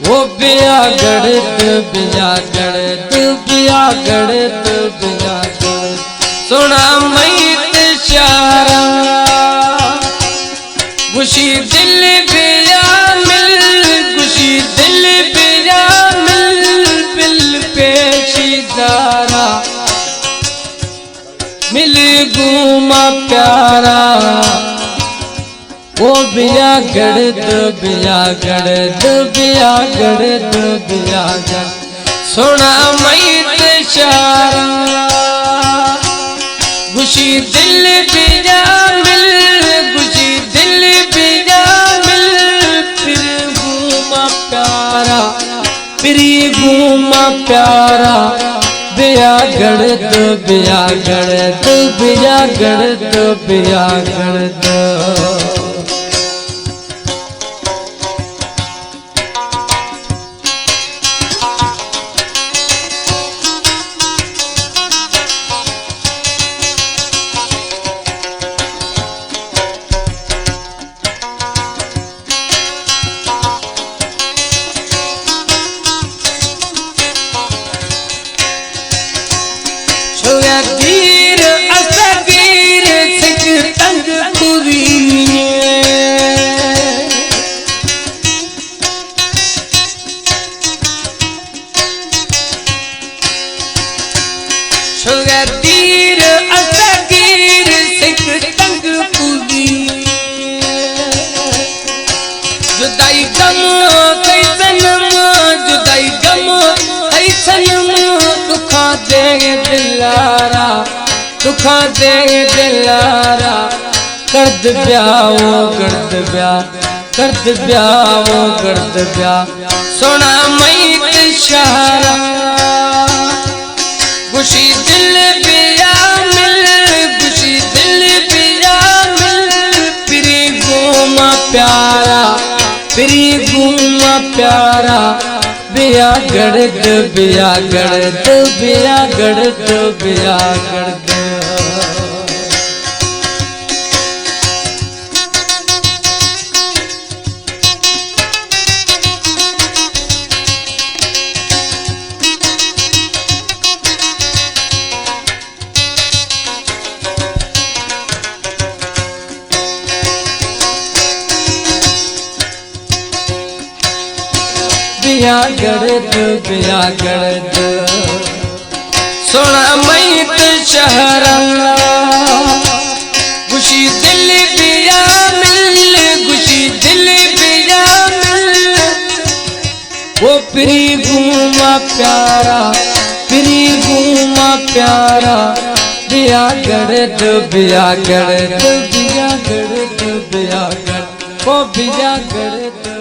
वो बियागड़त बियागड़त बियागड़त बियागड़त सुना मैत शारा गुशी दिल बिया मिल गुशी दिल बिया मिल बिल पेशी जारा मिल गुमा प्यारा वो बियागड़त बियागड़त बियागड़त बियागड़त सुना मैत शारा गुशी दिल बिया मिल गुशी दिल बिया मिल फिर घूमा प्यारा फिर घूमा प्यारा बियागड़त बियागड़त बियागड़त बियागड़त वीर असगीर सिख तंग कुरी वीर असगीर सिख तंग कुरी जुदाई गम कई सनम जुदाई गम कई सनम दुखा दे दिलारा दुखा दे दिलारा करद ब्याओ करद ब्या करद ब्याओ करद ब्या सोना मैत शारा गुशी दिल बिया मिल गुशी दिल बिया मिल फिरी घूमा प्यारा फिरी घूमा प्यारा बियागड़त बियागड़त बियागड़त बियागड़त बियागड़त बियागड़त सोना मैत शहरा गुशी दिल बिया मिल गुशी दिल बिया मिल वो फिरी घूमा प्यारा फिरी घूमा प्यारा बियागड़त बियागड़त बियागड़त बियागड़त वो बियागड़त